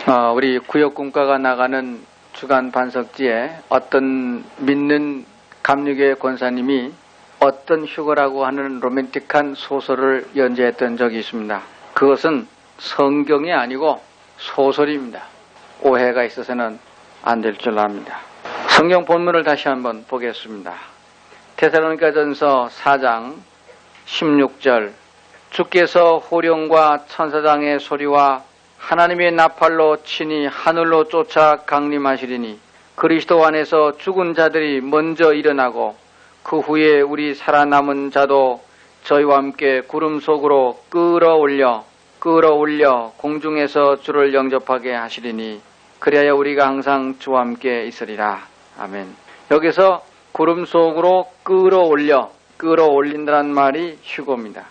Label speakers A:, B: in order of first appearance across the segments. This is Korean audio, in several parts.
A: 우리 구역군가가 나가는 주간 반석지에 어떤 믿는 감리교회 권사님이 어떤 휴거라고 하는 로맨틱한 소설을 연재했던 적이 있습니다. 그것은 성경이 아니고 소설입니다. 오해가 있어서는 안 될 줄 압니다. 성경 본문을 다시 한번 보겠습니다. 데살로니가전서 4장 16절, 주께서 호령과 천사장의 소리와 하나님의 나팔로 친히 하늘로 쫓아 강림하시리니 그리스도 안에서 죽은 자들이 먼저 일어나고 그 후에 우리 살아남은 자도 저희와 함께 구름 속으로 끌어올려 공중에서 주를 영접하게 하시리니 그리하여 우리가 항상 주와 함께 있으리라. 아멘. 여기서 구름 속으로 끌어올린다는 말이 휴거입니다.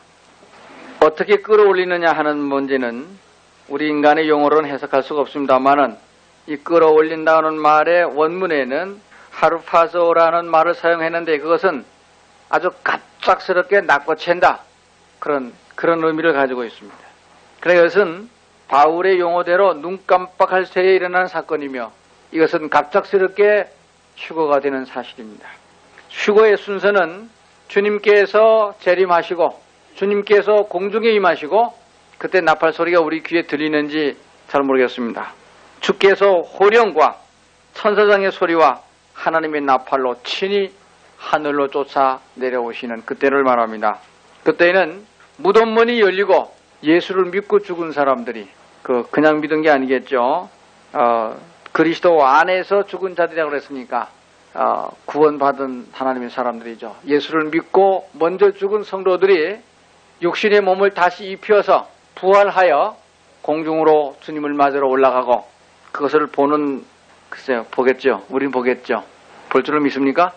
A: 어떻게 끌어올리느냐 하는 문제는 우리 인간의 용어로는 해석할 수가 없습니다만은 이 끌어올린다는 말의 원문에는 하르파조라는 말을 사용했는데 그것은 아주 갑작스럽게 낚아챈다. 그런 의미를 가지고 있습니다. 그래서 이것은 바울의 용어대로 눈 깜빡할 새에 일어난 사건이며 이것은 갑작스럽게 휴거가 되는 사실입니다. 휴거의 순서는 주님께서 재림하시고 주님께서 공중에 임하시고 그때 나팔 소리가 우리 귀에 들리는지 잘 모르겠습니다. 주께서 호령과 천사장의 소리와 하나님의 나팔로 친히 하늘로 쫓아 내려오시는 그때를 말합니다. 그때는 무덤문이 열리고 예수를 믿고 죽은 사람들이 그냥 믿은 게 아니겠죠. 그리스도 안에서 죽은 자들이라고 그랬으니까 구원받은 하나님의 사람들이죠. 예수를 믿고 먼저 죽은 성도들이 육신의 몸을 다시 입혀서 부활하여 공중으로 주님을 맞으러 올라가고 그것을 보는, 글쎄요, 보겠죠. 우린 보겠죠. 볼 줄을 믿습니까?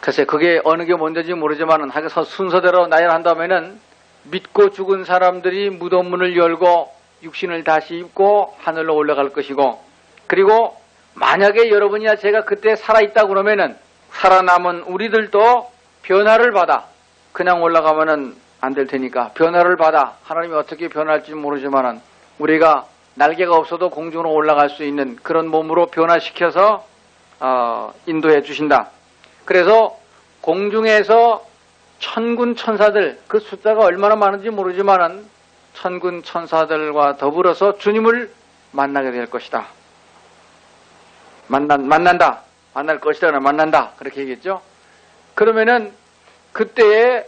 A: 글쎄, 그게 어느 게 먼저인지 모르지만은 하여서 순서대로 나열한다면은 믿고 죽은 사람들이 무덤문을 열고 육신을 다시 입고 하늘로 올라갈 것이고, 그리고 만약에 여러분이나 제가 그때 살아있다고 그러면은 살아남은 우리들도 변화를 받아 그냥 올라가면은 안 될 테니까 변화를 받아 하나님이 어떻게 변할지 모르지만은 우리가 날개가 없어도 공중으로 올라갈 수 있는 그런 몸으로 변화시켜서 인도해 주신다. 그래서 공중에서 천군 천사들, 그 숫자가 얼마나 많은지 모르지만은 천군 천사들과 더불어서 주님을 만나게 될 것이다. 만난다. 만날 것이다. 만난다. 그렇게 얘기했죠. 그러면은 그때에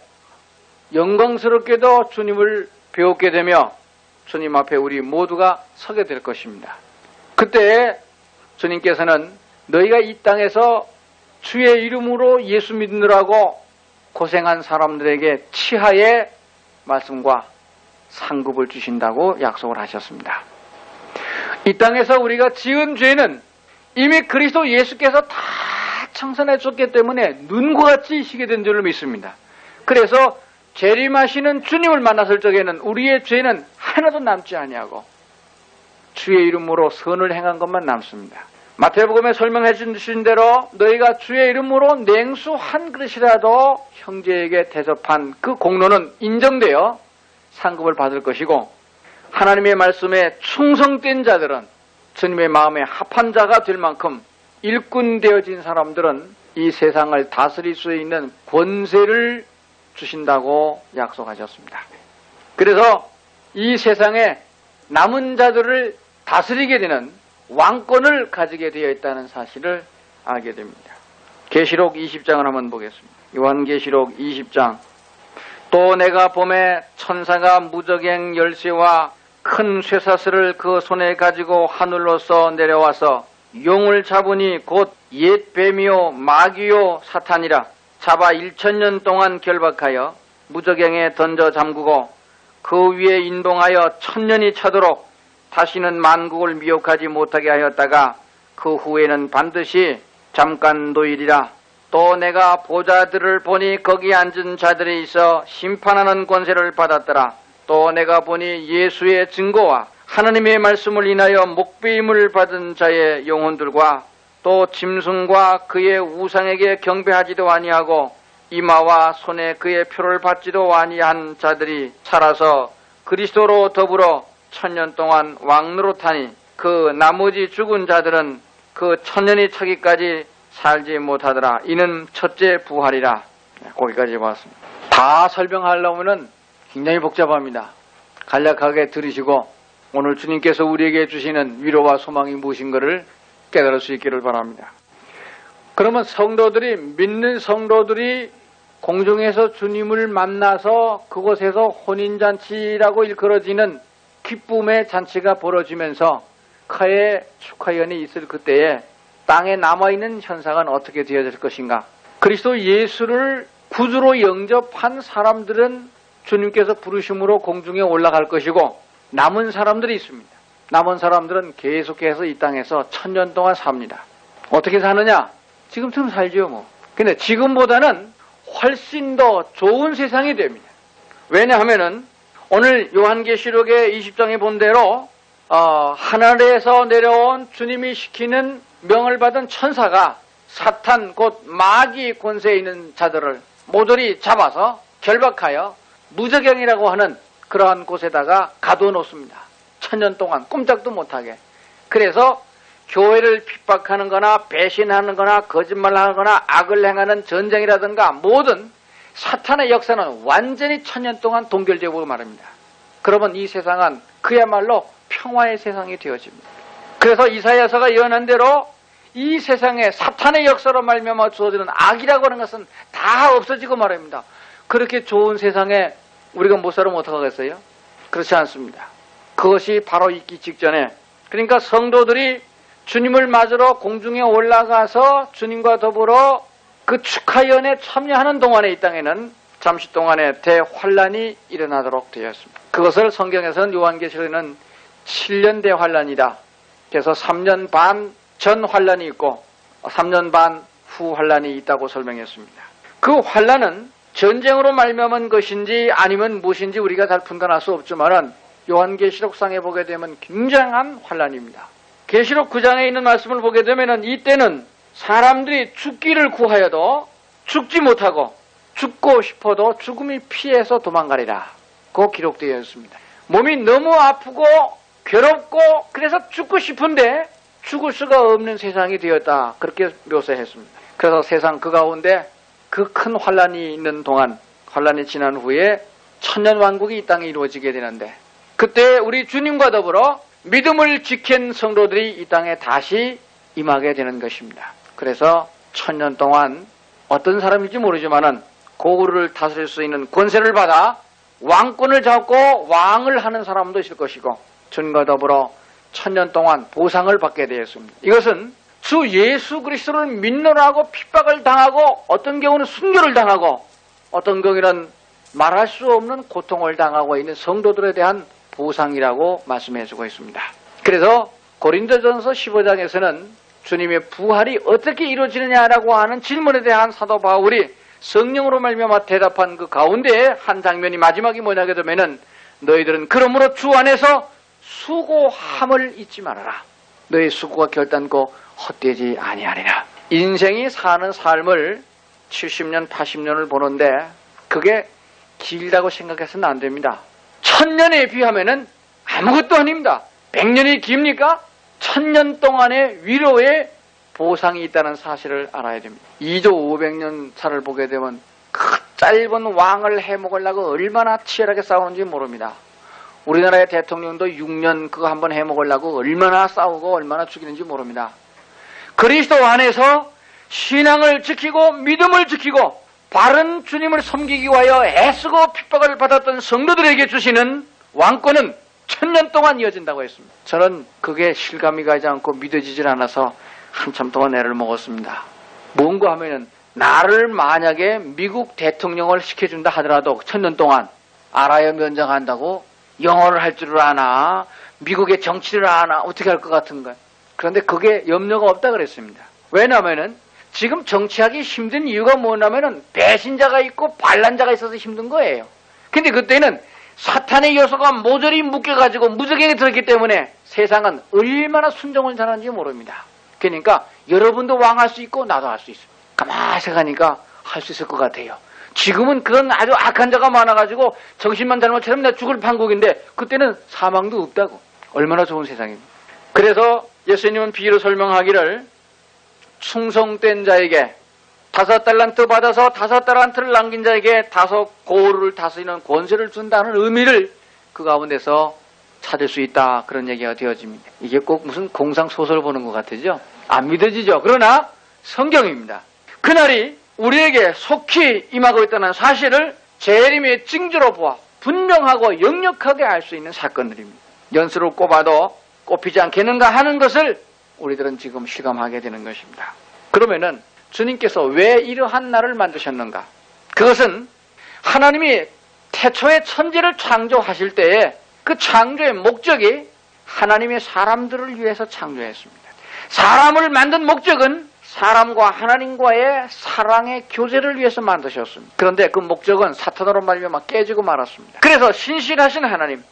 A: 영광스럽게도 주님을 배우게 되며 주님 앞에 우리 모두가 서게 될 것입니다. 그때 주님께서는 너희가 이 땅에서 주의 이름으로 예수 믿느라고 고생한 사람들에게 치하의 말씀과 상급을 주신다고 약속을 하셨습니다. 이 땅에서 우리가 지은 죄는 이미 그리스도 예수께서 다 청산해 줬기 때문에 눈과 같이 희게 된 줄을 믿습니다. 그래서 재림하시는 주님을 만났을 적에는 우리의 죄는 하나도 남지 아니하고 주의 이름으로 선을 행한 것만 남습니다. 마태복음에 설명해 주신 대로 너희가 주의 이름으로 냉수 한 그릇이라도 형제에게 대접한 그 공로는 인정되어 상급을 받을 것이고, 하나님의 말씀에 충성된 자들은 주님의 마음에 합한 자가 될 만큼 일꾼 되어진 사람들은 이 세상을 다스릴 수 있는 권세를 주신다고 약속하셨습니다. 그래서 이 세상에 남은 자들을 다스리게 되는 왕권을 가지게 되어 있다는 사실을 알게 됩니다. 계시록 20장을 한번 보겠습니다. 요한계시록 20장. 또 내가 봄에 천사가 무저갱 열쇠와 큰 쇠사슬을 그 손에 가지고 하늘로서 내려와서 용을 잡으니 곧 옛 뱀이요 마귀요 사탄이라 잡아 1000년 동안 결박하여 무저갱에 던져 잠그고 그 위에 인동하여 1000년이 차도록 다시는 만국을 미혹하지 못하게 하였다가 그 후에는 반드시 잠깐 노일이라. 또 내가 보좌들을 보니 거기 앉은 자들이 있어 심판하는 권세를 받았더라. 또 내가 보니 예수의 증거와 하나님의 말씀을 인하여 목배임을 받은 자의 영혼들과 또 짐승과 그의 우상에게 경배하지도 아니하고 이마와 손에 그의 표를 받지도 아니한 자들이 살아서 그리스도로 더불어 1000년 동안 왕노릇하니 그 나머지 죽은 자들은 그 천년이 차기까지 살지 못하더라. 이는 첫째 부활이라. 거기까지 봤습니다. 다 설명하려면 굉장히 복잡합니다. 간략하게 들으시고 오늘 주님께서 우리에게 주시는 위로와 소망이 무엇인가를 깨달을 수 있기를 바랍니다. 그러면 믿는 성도들이 공중에서 주님을 만나서 그곳에서 혼인잔치라고 일컬어지는 기쁨의 잔치가 벌어지면서 그의 축하연이 있을 그때에 땅에 남아있는 현상은 어떻게 되어질 것인가? 그리스도 예수를 구주로 영접한 사람들은 주님께서 부르심으로 공중에 올라갈 것이고 남은 사람들이 있습니다. 남은 사람들은 계속해서 이 땅에서 1000년 동안 삽니다. 어떻게 사느냐? 지금처럼 살죠 뭐. 근데 지금보다는 훨씬 더 좋은 세상이 됩니다. 왜냐하면은 오늘 요한계시록의 20장에 본 대로 하늘에서 내려온 주님이 시키는 명을 받은 천사가 사탄 곧 마귀 권세에 있는 자들을 모조리 잡아서 결박하여 무저경이라고 하는 그러한 곳에다가 가둬놓습니다. 1000년 동안 꼼짝도 못하게. 그래서 교회를 핍박하는 거나 배신하는 거나 거짓말하는 거나 악을 행하는 전쟁이라든가 모든 사탄의 역사는 완전히 1000년 동안 동결되고 말입니다. 그러면 이 세상은 그야말로 평화의 세상이 되어집니다. 그래서 이사야서가 예언한 대로 이 세상에 사탄의 역사로 말미암아 주어지는 악이라고 하는 것은 다 없어지고 말입니다. 그렇게 좋은 세상에 우리가 못 살면 어떡하겠어요? 그렇지 않습니다. 그것이 바로 있기 직전에, 그러니까 성도들이 주님을 맞으러 공중에 올라가서 주님과 더불어 그 축하연에 참여하는 동안에 이 땅에는 잠시 동안에 대환란이 일어나도록 되었습니다. 그것을 성경에서는 요한계시록에는 7년 대환란이다. 그래서 3년 반 전 환란이 있고 3년 반 후 환란이 있다고 설명했습니다. 그 환란은 전쟁으로 말미암은 것인지 아니면 무엇인지 우리가 잘 분간할 수 없지만은 요한계시록상에 보게 되면 굉장한 환란입니다. 계시록 9장에 있는 말씀을 보게 되면은 이때는 사람들이 죽기를 구하여도 죽지 못하고 죽고 싶어도 죽음이 피해서 도망가리라. 그 기록되어 있습니다. 몸이 너무 아프고 괴롭고 그래서 죽고 싶은데 죽을 수가 없는 세상이 되었다. 그렇게 묘사했습니다. 그래서 세상 그 가운데 그 큰 환란이 있는 동안, 환란이 지난 후에 천년왕국이 이 땅에 이루어지게 되는데 그때 우리 주님과 더불어 믿음을 지킨 성도들이 이 땅에 다시 임하게 되는 것입니다. 그래서 1000년 동안 어떤 사람인지 모르지만은 고구려를 다스릴 수 있는 권세를 받아 왕권을 잡고 왕을 하는 사람도 있을 것이고 주님과 더불어 1000년 동안 보상을 받게 되었습니다. 이것은 주 예수 그리스도를 믿느라고 핍박을 당하고 어떤 경우는 순교를 당하고 어떤 경우는 말할 수 없는 고통을 당하고 있는 성도들에 대한 보상이라고 말씀해주고 있습니다. 그래서 고린도전서 15장에서는 주님의 부활이 어떻게 이루어지느냐라고 하는 질문에 대한 사도 바울이 성령으로 말미암아 대답한 그 가운데 한 장면이 마지막이 뭐냐게 되면은 너희들은 그러므로 주 안에서 수고함을 잊지 말아라. 너희 수고가 결단코 헛되지 아니하리라. 인생이 사는 삶을 70년, 80년을 보는데 그게 길다고 생각해서는 안 됩니다. 1000년에 비하면은 아무것도 아닙니다. 100년이 깁니까? 1000년 동안의 위로의 보상이 있다는 사실을 알아야 됩니다. 2조 500년 차를 보게 되면 그 짧은 왕을 해먹으려고 얼마나 치열하게 싸우는지 모릅니다. 우리나라의 대통령도 6년 그거 한번 해먹으려고 얼마나 싸우고 얼마나 죽이는지 모릅니다. 그리스도 안에서 신앙을 지키고 믿음을 지키고 바른 주님을 섬기기 위하여 애쓰고 핍박을 받았던 성도들에게 주시는 왕권은 1000년 동안 이어진다고 했습니다. 저는 그게 실감이 가지 않고 믿어지질 않아서 한참 동안 애를 먹었습니다. 뭔가 하면은 나를 만약에 미국 대통령을 시켜준다 하더라도 1000년 동안 알아야 면장한다고 영어를 할 줄을 아나 미국의 정치를 아나 어떻게 할 것 같은 거예요. 그런데 그게 염려가 없다 그랬습니다. 왜냐하면은 지금 정치하기 힘든 이유가 뭐냐면은 배신자가 있고 반란자가 있어서 힘든 거예요. 근데 그때는 사탄의 요소가 모조리 묶여가지고 무저갱에 들었기 때문에 세상은 얼마나 순종을 잘하는지 모릅니다. 그러니까 여러분도 왕할 수 있고 나도 할 수 있어요. 가만히 생각하니까 할 수 있을 것 같아요. 지금은 그런 아주 악한 자가 많아가지고 정신만 잘못하면 나 죽을 판국인데 그때는 사망도 없다고. 얼마나 좋은 세상입니다. 그래서 예수님은 비유로 설명하기를 충성된 자에게 5달란트 받아서 5달란트를 남긴 자에게 5고을을 다스리는 권세를 준다는 의미를 그 가운데서 찾을 수 있다. 그런 얘기가 되어집니다. 이게 꼭 무슨 공상소설 보는 것 같으죠? 안 믿어지죠? 그러나 성경입니다. 그날이 우리에게 속히 임하고 있다는 사실을 재림의 징조로 보아 분명하고 역력하게 알 수 있는 사건들입니다. 연수를 꼽아도 꼽히지 않겠는가 하는 것을 우리들은 지금 실감하게 되는 것입니다. 그러면은 주님께서 왜 이러한 날을 만드셨는가? 그것은 하나님이 태초에 천지를 창조하실 때에 그 창조의 목적이 하나님의 사람들을 위해서 창조했습니다. 사람을 만든 목적은 사람과 하나님과의 사랑의 교제를 위해서 만드셨습니다. 그런데 그 목적은 사탄으로 말미암아 깨지고 말았습니다. 그래서 신실하신 하나님,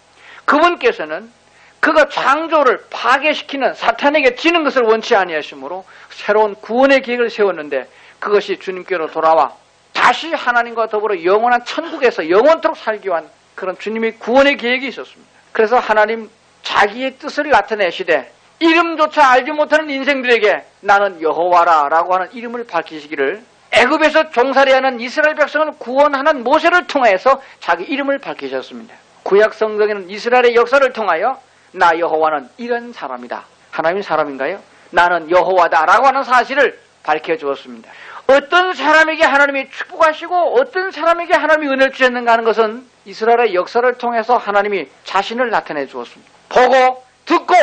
A: 그분께서는 그가 창조를 파괴시키는 사탄에게 지는 것을 원치 아니하시므로 새로운 구원의 계획을 세웠는데 그것이 주님께로 돌아와 다시 하나님과 더불어 영원한 천국에서 영원토록 살기 위한 그런 주님의 구원의 계획이 있었습니다. 그래서 하나님 자기의 뜻을 나타내시되 이름조차 알지 못하는 인생들에게 나는 여호와라 라고 하는 이름을 밝히시기를 애굽에서 종살이하는 이스라엘 백성을 구원하는 모세를 통해서 자기 이름을 밝히셨습니다. 구약 성경에는 이스라엘의 역사를 통하여 나 여호와는 이런 사람이다. 하나님이 사람인가요? 나는 여호와다 라고 하는 사실을 밝혀주었습니다. 어떤 사람에게 하나님이 축복하시고 어떤 사람에게 하나님이 은혜를 주셨는가 하는 것은 이스라엘의 역사를 통해서 하나님이 자신을 나타내 주었습니다. 보고 듣고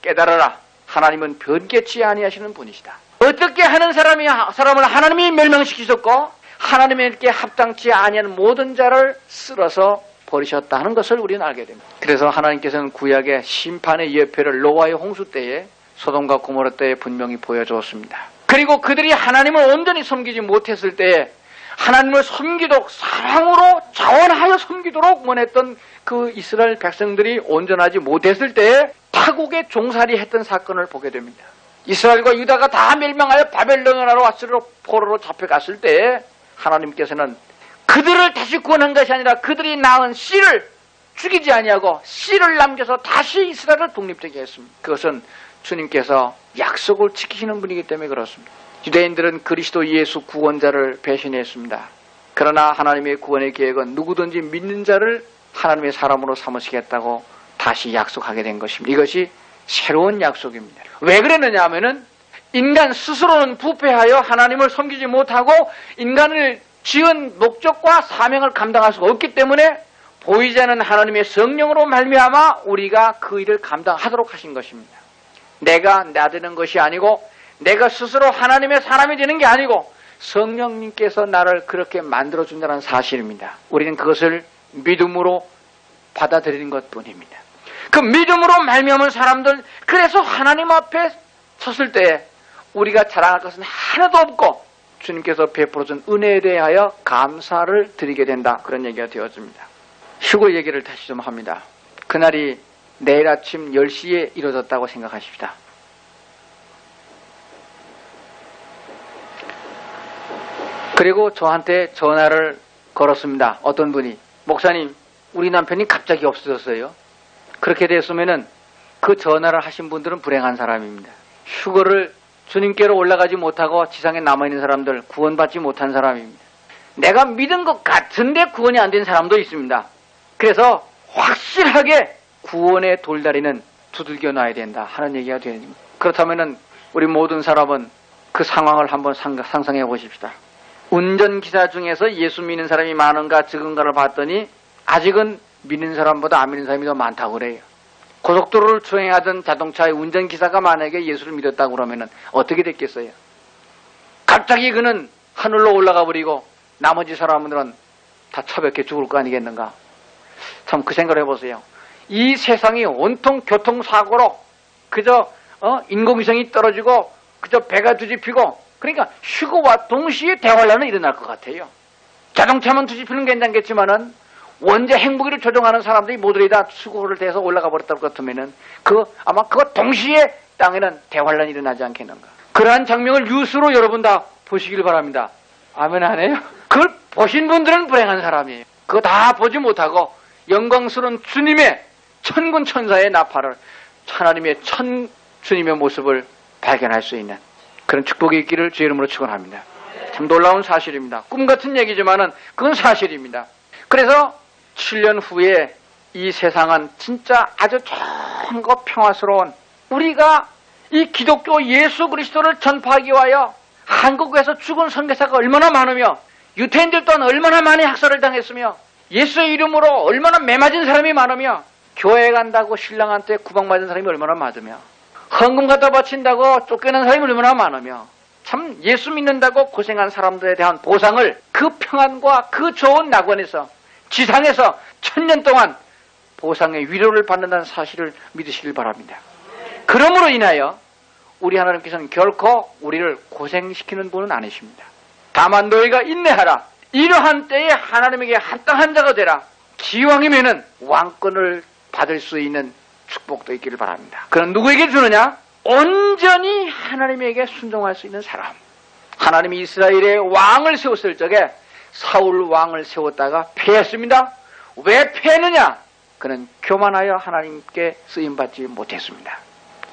A: 깨달아라. 하나님은 변개치 아니하시는 분이시다. 어떻게 하는 사람을 하나님이 멸망시키셨고 하나님에게 합당치 아니한 모든 자를 쓸어서 버리셨다 하는 것을 우리는 알게 됩니다. 그래서 하나님께서는 구약의 심판의 예표를 노아의 홍수 때에 소돔과 고모라 때에 분명히 보여주었습니다. 그리고 그들이 하나님을 온전히 섬기지 못했을 때에 하나님을 섬기도록 사랑으로 자원하여 섬기도록 원했던 그 이스라엘 백성들이 온전하지 못했을 때에 타국에 종살이 했던 사건을 보게 됩니다. 이스라엘과 유다가 다 멸망하여 바벨론으로 아수르 포로로 잡혀갔을 때에 하나님께서는 그들을 다시 구원한 것이 아니라 그들이 낳은 씨를 죽이지 아니하고 씨를 남겨서 다시 이스라엘을 독립되게 했습니다. 그것은 주님께서 약속을 지키시는 분이기 때문에 그렇습니다. 유대인들은 그리스도 예수 구원자를 배신했습니다. 그러나 하나님의 구원의 계획은 누구든지 믿는 자를 하나님의 사람으로 삼으시겠다고 다시 약속하게 된 것입니다. 이것이 새로운 약속입니다. 왜 그랬느냐 하면은 인간 스스로는 부패하여 하나님을 섬기지 못하고 인간을 지은 목적과 사명을 감당할 수가 없기 때문에 보이지 않는 하나님의 성령으로 말미암아 우리가 그 일을 감당하도록 하신 것입니다. 내가 나되는 것이 아니고 내가 스스로 하나님의 사람이 되는 게 아니고 성령님께서 나를 그렇게 만들어준다는 사실입니다. 우리는 그것을 믿음으로 받아들이는 것뿐입니다. 그 믿음으로 말미암은 사람들, 그래서 하나님 앞에 섰을 때 우리가 자랑할 것은 하나도 없고 주님께서 베풀어준 은혜에 대하여 감사를 드리게 된다. 그런 얘기가 되어집니다. 휴거 얘기를 다시 좀 합니다. 그날이 내일 아침 10시에 이루어졌다고 생각하십시다. 그리고 저한테 전화를 걸었습니다. 어떤 분이, 목사님, 우리 남편이 갑자기 없어졌어요. 그렇게 됐으면은 그 전화를 하신 분들은 불행한 사람입니다. 휴거를 주님께로 올라가지 못하고 지상에 남아있는 사람들, 구원받지 못한 사람입니다. 내가 믿은 것 같은데 구원이 안 된 사람도 있습니다. 그래서 확실하게 구원의 돌다리는 두들겨 놔야 된다 하는 얘기가 됩니다. 그렇다면 우리 모든 사람은 그 상황을 한번 상상해 보십시다. 운전기사 중에서 예수 믿는 사람이 많은가 적은가를 봤더니 아직은 믿는 사람보다 안 믿는 사람이 더 많다고 그래요. 고속도로를 주행하던 자동차의 운전기사가 만약에 예수를 믿었다고 그러면 어떻게 됐겠어요? 갑자기 그는 하늘로 올라가 버리고 나머지 사람들은 다 처박혀 죽을 거 아니겠는가? 참 그 생각을 해보세요. 이 세상이 온통 교통사고로 그저 인공위성이 떨어지고 그저 배가 뒤집히고, 그러니까 휴거와 동시에 대환란은 일어날 것 같아요. 자동차만 뒤집히는 게 괜찮겠지만은 원자 행복기를 조종하는 사람들이 모두 다 수고를 대서 올라가 버렸다고 같으면은 아마 그거 동시에 땅에는 대환란이 일어나지 않겠는가. 그러한 장면을 뉴스로 여러분 다 보시길 바랍니다. 아멘 안 해요? 그걸 보신 분들은 불행한 사람이에요. 그거 다 보지 못하고 영광스러운 주님의 천군 천사의 나팔을 하나님의 주님의 모습을 발견할 수 있는 그런 축복이 있기를 주의 이름으로 축원합니다. 참 놀라운 사실입니다. 꿈 같은 얘기지만은 그건 사실입니다. 그래서 7년 후에 이 세상은 진짜 아주 좋고 평화스러운, 우리가 이 기독교 예수 그리스도를 전파하기 위하여 한국에서 죽은 선교사가 얼마나 많으며 유태인들 또한 얼마나 많이 학살을 당했으며 예수의 이름으로 얼마나 매맞은 사람이 많으며 교회 간다고 신랑한테 구박맞은 사람이 얼마나 많으며 헌금 갖다 바친다고 쫓겨난 사람이 얼마나 많으며 참 예수 믿는다고 고생한 사람들에 대한 보상을 그 평안과 그 좋은 낙원에서 지상에서 1000년 동안 보상의 위로를 받는다는 사실을 믿으시길 바랍니다. 그러므로 인하여 우리 하나님께서는 결코 우리를 고생시키는 분은 아니십니다. 다만 너희가 인내하라. 이러한 때에 하나님에게 합당한 자가 되라. 기왕이면은 왕권을 받을 수 있는 축복도 있기를 바랍니다. 그럼 누구에게 주느냐? 온전히 하나님에게 순종할 수 있는 사람. 하나님이 이스라엘의 왕을 세웠을 적에 사울 왕을 세웠다가 패했습니다. 왜 패했느냐? 그는 교만하여 하나님께 쓰임받지 못했습니다.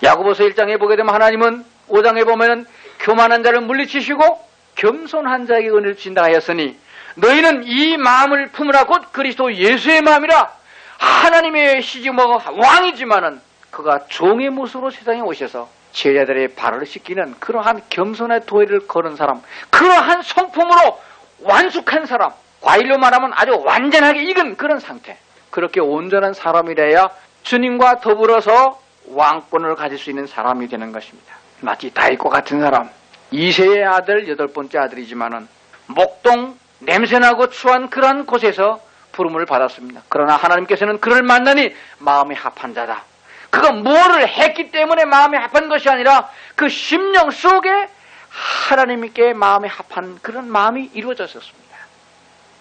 A: 야고보서 1장에 보게 되면 하나님은 5장에 보면은 교만한 자를 물리치시고 겸손한 자에게 은혜를 주신다 하였으니 너희는 이 마음을 품으라. 곧 그리스도 예수의 마음이라. 하나님의 시집먹어 왕이지만은 그가 종의 모습으로 세상에 오셔서 제자들의 발을 씻기는 그러한 겸손의 도리를 걸은 사람, 그러한 성품으로 완숙한 사람, 과일로 말하면 아주 완전하게 익은 그런 상태, 그렇게 온전한 사람이라야 주님과 더불어서 왕권을 가질 수 있는 사람이 되는 것입니다. 마치 다윗과 같은 사람, 이새의 아들, 8번째 아들이지만은 목동 냄새나고 추한 그러한 곳에서 부름을 받았습니다. 그러나 하나님께서는 그를 만나니 마음이 합한 자다. 그가 뭐를 했기 때문에 마음이 합한 것이 아니라 그 심령 속에 하나님께 마음이 합한 그런 마음이 이루어졌었습니다.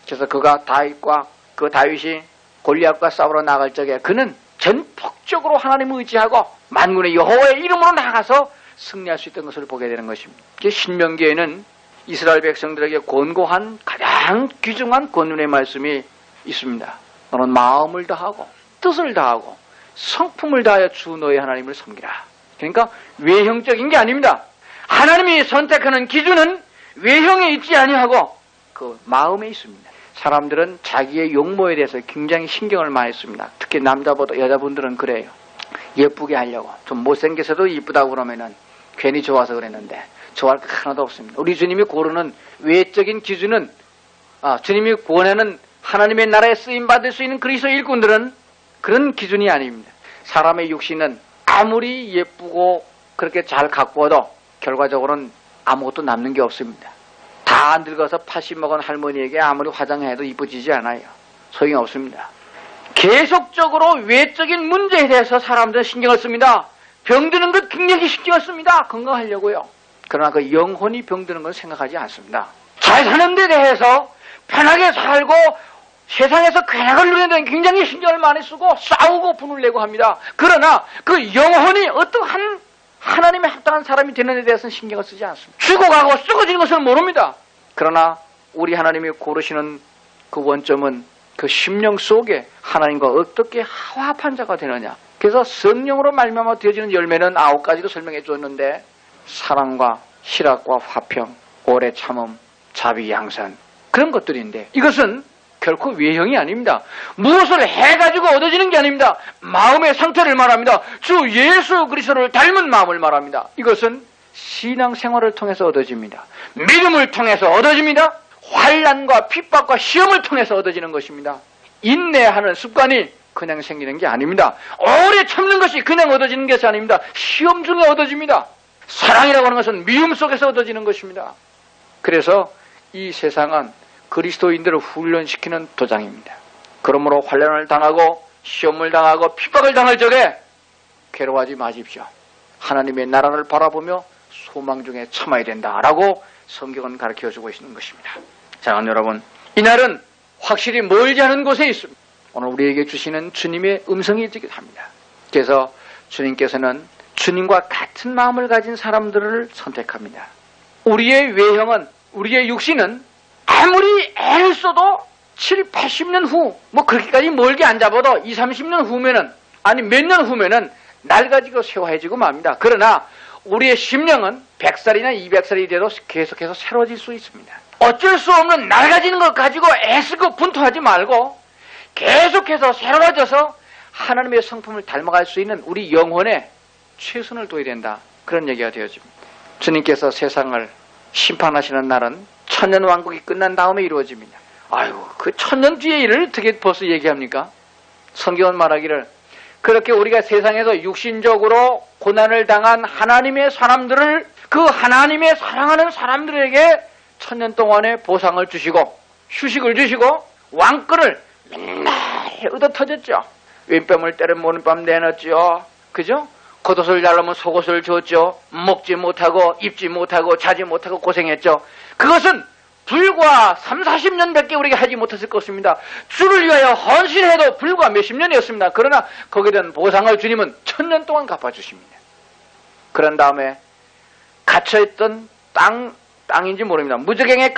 A: 그래서 그가 다윗과 그 다윗이 골리앗과 싸우러 나갈 적에 그는 전폭적으로 하나님을 의지하고 만군의 여호와의 이름으로 나가서 승리할 수 있던 것을 보게 되는 것입니다. 신명기에는 이스라엘 백성들에게 권고한 가장 귀중한 권면의 말씀이 있습니다. 너는 마음을 다하고 뜻을 다하고 성품을 다하여 주 너의 하나님을 섬기라. 그러니까 외형적인 게 아닙니다. 하나님이 선택하는 기준은 외형에 있지 아니하고 그 마음에 있습니다. 사람들은 자기의 용모에 대해서 굉장히 신경을 많이 씁니다. 특히 남자보다 여자분들은 그래요. 예쁘게 하려고. 좀 못생겨서도 이쁘다고 그러면은 괜히 좋아서 그랬는데 좋아할 거 하나도 없습니다. 우리 주님이 고르는 외적인 기준은 주님이 원하는 하나님의 나라에 쓰임받을 수 있는 그리스도 일꾼들은 그런 기준이 아닙니다. 사람의 육신은 아무리 예쁘고 그렇게 잘 가꾸어도 결과적으로는 아무것도 남는 게 없습니다. 다 늙어서 80 먹은 할머니에게 아무리 화장해도 이뻐지지 않아요. 소용이 없습니다. 계속적으로 외적인 문제에 대해서 사람들은 신경을 씁니다. 병드는 것 굉장히 신경을 씁니다. 건강하려고요. 그러나 그 영혼이 병드는 건 생각하지 않습니다. 잘 사는 데 대해서 편하게 살고 세상에서 쾌락을 누리는 데는 굉장히 신경을 많이 쓰고 싸우고 분을 내고 합니다. 그러나 그 영혼이 어떠한 하나님의 합당한 사람이 되는 데 대해서는 신경을 쓰지 않습니다. 죽어가고 썩어지는 것을 모릅니다. 그러나 우리 하나님이 고르시는 그 원점은 그 심령 속에 하나님과 어떻게 화합한 자가 되느냐. 그래서 성령으로 말미암아 되어지는 열매는 9가지로 설명해 주었는데 사랑과 희락과 화평, 오래 참음, 자비, 양산 그런 것들인데 이것은 결코 외형이 아닙니다. 무엇을 해가지고 얻어지는 게 아닙니다. 마음의 상태를 말합니다. 주 예수 그리스도를 닮은 마음을 말합니다. 이것은 신앙생활을 통해서 얻어집니다. 믿음을 통해서 얻어집니다. 환난과 핍박과 시험을 통해서 얻어지는 것입니다. 인내하는 습관이 그냥 생기는 게 아닙니다. 오래 참는 것이 그냥 얻어지는 것이 아닙니다. 시험 중에 얻어집니다. 사랑이라고 하는 것은 미움 속에서 얻어지는 것입니다. 그래서 이 세상은 그리스도인들을 훈련시키는 도장입니다. 그러므로 환난을 당하고 시험을 당하고 핍박을 당할 적에 괴로워하지 마십시오. 하나님의 나라를 바라보며 소망 중에 참아야 된다라고 성경은 가르쳐주고 있는 것입니다. 사랑하는 여러분, 이날은 확실히 멀지 않은 곳에 있습니다. 오늘 우리에게 주시는 주님의 음성이 있기도 합니다. 그래서 주님께서는 주님과 같은 마음을 가진 사람들을 선택합니다. 우리의 외형은, 우리의 육신은 아무리 애를 써도 7, 80년 후, 그렇게까지 멀게 안 잡아도 20, 30년 후면은, 아니 몇 년 후면은 낡아지고 쇠화해지고 맙니다. 그러나 우리의 심령은 100살이나 200살이 돼도 계속해서 새로워질 수 있습니다. 어쩔 수 없는 낡아지는 것 가지고 애쓰고 분투하지 말고 계속해서 새로워져서 하나님의 성품을 닮아갈 수 있는 우리 영혼에 최선을 둬야 된다. 그런 얘기가 되어집니다. 주님께서 세상을 심판하시는 날은 천년왕국이 끝난 다음에 이루어집니다. 아이고, 그 천년 뒤의 일을 어떻게 벌써 얘기합니까? 성경은 말하기를 그렇게 우리가 세상에서 육신적으로 고난을 당한 하나님의 사람들을, 그 하나님의 사랑하는 사람들에게 천년 동안의 보상을 주시고 휴식을 주시고 왕권을 맨날 얻어 터졌죠. 왼뺨을 때려 오른뺨 내놨죠. 그죠? 겉옷을 잘라면 속옷을 줬죠. 먹지 못하고 입지 못하고 자지 못하고 고생했죠. 그것은 불과 30-40년밖에 우리가 하지 못했을 것입니다. 주를 위하여 헌신해도 불과 몇십 년이었습니다. 그러나 거기에 대한 보상을 주님은 1000년 동안 갚아주십니다. 그런 다음에 갇혀있던 땅인지 모릅니다. 무저갱에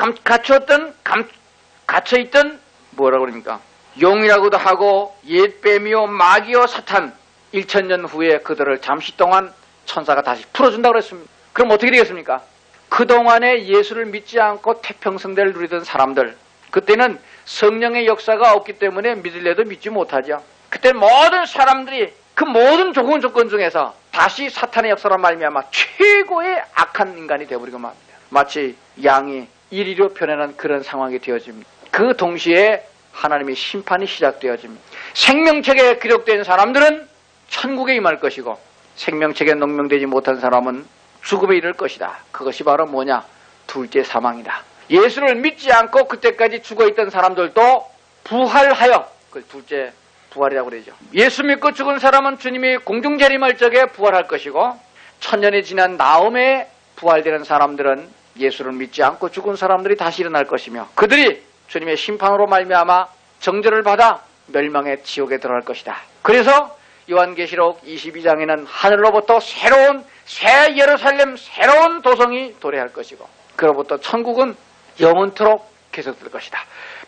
A: 갇혀있던 뭐라고 그럽니까? 용이라고도 하고 옛뱀이요 마귀요 사탄, 1000년 후에 그들을 잠시 동안 천사가 다시 풀어준다고 그랬습니다. 그럼 어떻게 되겠습니까? 그동안에 예수를 믿지 않고 태평성대를 누리던 사람들, 그때는 성령의 역사가 없기 때문에 믿을래도 믿지 못하죠. 그때 모든 사람들이 그 모든 좋은 조건 중에서 다시 사탄의 역사로 말미암아 최고의 악한 인간이 되어버리고 맙니다. 마치 양이 이리로 변하는 그런 상황이 되어집니다. 그 동시에 하나님의 심판이 시작되어집니다. 생명책에 기록된 사람들은 천국에 임할 것이고 생명책에 농명되지 못한 사람은 죽음에 이를 것이다. 그것이 바로 뭐냐? 둘째 사망이다. 예수를 믿지 않고 그때까지 죽어있던 사람들도 부활하여, 그 둘째 부활이라고 그러죠. 예수 믿고 죽은 사람은 주님이 공중재림할 적에 부활할 것이고, 천년이 지난 다음에 부활되는 사람들은 예수를 믿지 않고 죽은 사람들이 다시 일어날 것이며, 그들이 주님의 심판으로 말미암아 정죄를 받아 멸망의 지옥에 들어갈 것이다. 그래서 요한계시록 22장에는 하늘로부터 새로운 새 예루살렘, 새로운 도성이 도래할 것이고, 그로부터 천국은 영원토록 계속될 것이다.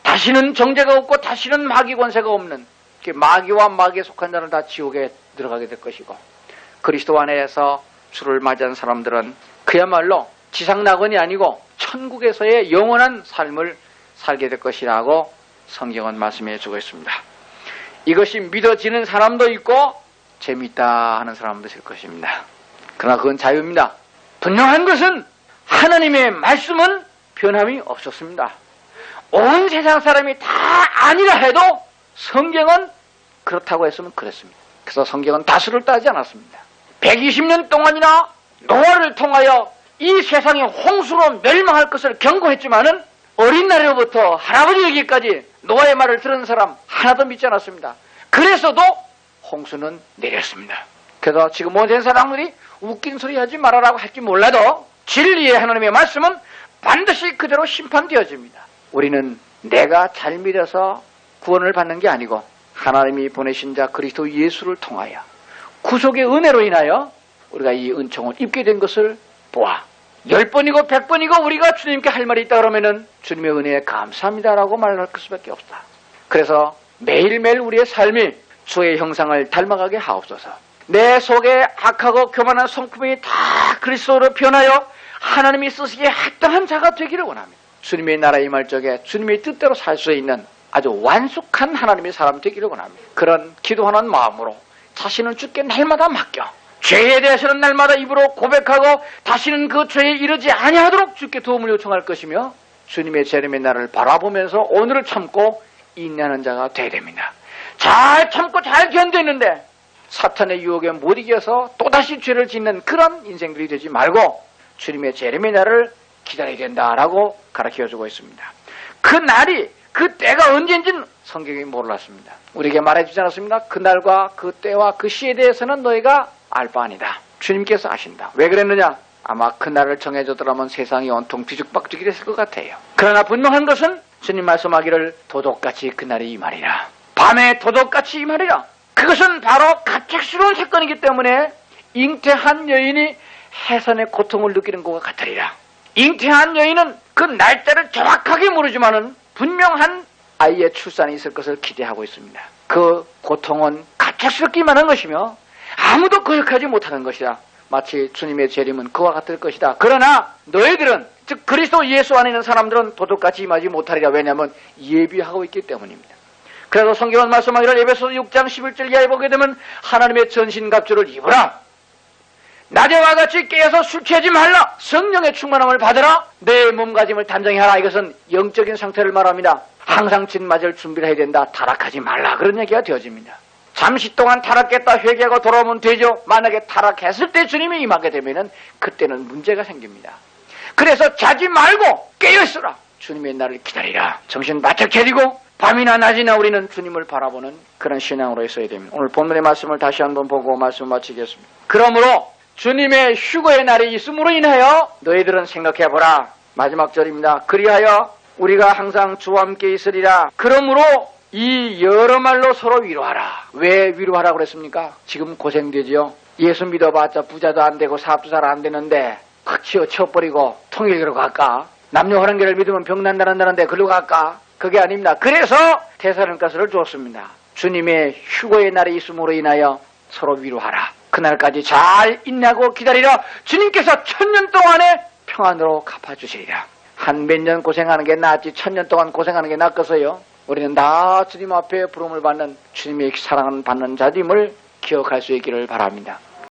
A: 다시는 정죄가 없고 다시는 마귀 권세가 없는, 마귀와 마귀에 속한 자는 다 지옥에 들어가게 될 것이고, 그리스도 안에서 주를 맞이한 사람들은 그야말로 지상낙원이 아니고 천국에서의 영원한 삶을 살게 될 것이라고 성경은 말씀해 주고 있습니다. 이것이 믿어지는 사람도 있고 재미있다 하는 사람도 있을 것입니다. 그러나 그건 자유입니다. 분명한 것은 하나님의 말씀은 변함이 없었습니다. 온 세상 사람이 다 아니라 해도 성경은 그렇다고 했으면 그랬습니다. 그래서 성경은 다수를 따지 않았습니다. 120년 동안이나 노아를 통하여 이 세상이 홍수로 멸망할 것을 경고했지만은 어린 날로부터 할아버지 얘기까지 노아의 말을 들은 사람 하나도 믿지 않았습니다. 그래서도 홍수는 내렸습니다. 그래서 지금 모든 사람들이 웃긴 소리 하지 말아라고 할지 몰라도 진리의 하나님의 말씀은 반드시 그대로 심판되어집니다. 우리는 내가 잘 믿어서 구원을 받는 게 아니고 하나님이 보내신 자 그리스도 예수를 통하여 구속의 은혜로 인하여 우리가 이 은총을 입게 된 것을 보아 10번이고 100번이고 우리가 주님께 할 말이 있다 그러면은 주님의 은혜에 감사합니다라고 말할 수밖에 없다. 그래서 매일매일 우리의 삶이 주의 형상을 닮아가게 하옵소서. 내 속에 악하고 교만한 성품이 다 그리스도로 변하여 하나님이 쓰시기에 합당한 자가 되기를 원합니다. 주님의 나라에 임할 적에 주님의 뜻대로 살 수 있는 아주 완숙한 하나님의 사람 되기를 원합니다. 그런 기도하는 마음으로 자신을 주께 날마다 맡겨 죄에 대해서는 날마다 입으로 고백하고 다시는 그 죄에 이르지 아니하도록 주께 도움을 요청할 것이며 주님의 재림의 날을 바라보면서 오늘을 참고 인내하는 자가 되어야 됩니다. 잘 참고 잘 견디는데 사탄의 유혹에 못 이겨서 또다시 죄를 짓는 그런 인생들이 되지 말고 주님의 재림의 날을 기다려야 된다라고 가르쳐주고 있습니다. 그 날이 그 때가 언제인지는 성경이 몰랐습니다. 우리에게 말해주지 않았습니다. 그 날과 그 때와 그 시에 대해서는 너희가 알 바 아니다. 주님께서 아신다. 왜 그랬느냐? 아마 그 날을 정해줬더라면 세상이 온통 뒤죽박죽이 됐을 것 같아요. 그러나 분명한 것은 주님 말씀하기를 도둑같이 그날이 임하리라. 밤에 도둑같이 임하리라. 그것은 바로 갑작스러운 사건이기 때문에 잉태한 여인이 해산의 고통을 느끼는 것과 같으리라. 잉태한 여인은 그 날짜를 정확하게 모르지만은 분명한 아이의 출산이 있을 것을 기대하고 있습니다. 그 고통은 갑작스럽기만 한 것이며 아무도 거역하지 못하는 것이다. 마치 주님의 재림은 그와 같을 것이다. 그러나 너희들은, 즉 그리스도 예수 안에 있는 사람들은 도둑같이 임하지 못하리라. 왜냐하면 예비하고 있기 때문입니다. 그래서 성경은 말씀하기를 에베소서 6장 11절 이하에 보게 되면 하나님의 전신갑주를 입어라. 낮에와 같이 깨어서 술 취하지 말라. 성령의 충만함을 받으라. 내 몸가짐을 단정히 하라. 이것은 영적인 상태를 말합니다. 항상 진 맞을 준비를 해야 된다. 타락하지 말라. 그런 얘기가 되어집니다. 잠시 동안 타락했다 회개하고 돌아오면 되죠. 만약에 타락했을 때 주님이 임하게 되면은 그때는 문제가 생깁니다. 그래서 자지 말고 깨어있으라. 주님의 날을 기다리라. 정신 바짝 차리고 밤이나 낮이나 우리는 주님을 바라보는 그런 신앙으로 있어야 됩니다. 오늘 본문의 말씀을 다시 한번 보고 말씀 마치겠습니다. 그러므로 주님의 휴거의 날이 있음으로 인하여 너희들은 생각해보라. 마지막 절입니다. 그리하여 우리가 항상 주와 함께 있으리라. 그러므로 이 여러 말로 서로 위로하라. 왜 위로하라고 그랬습니까? 지금 고생되지요. 예수 믿어봤자 부자도 안 되고 사업도 잘 안 되는데 확 치워버리고 통일교로 갈까? 남녀 호랑교를 믿으면 병난 나란다는데 글로 갈까? 그게 아닙니다. 그래서 데살로니가서를 줬습니다. 주님의 휴거의 날이 있음으로 인하여 서로 위로하라. 그날까지 잘 인내하고 기다리라. 주님께서 1000년 동안의 평안으로 갚아주시리라. 한 몇 년 고생하는 게 낫지 1000년 동안 고생하는 게 낫겠어요? 우리는 다 주님 앞에 부름을 받는 주님의 사랑을 받는 자임을 기억할 수 있기를 바랍니다.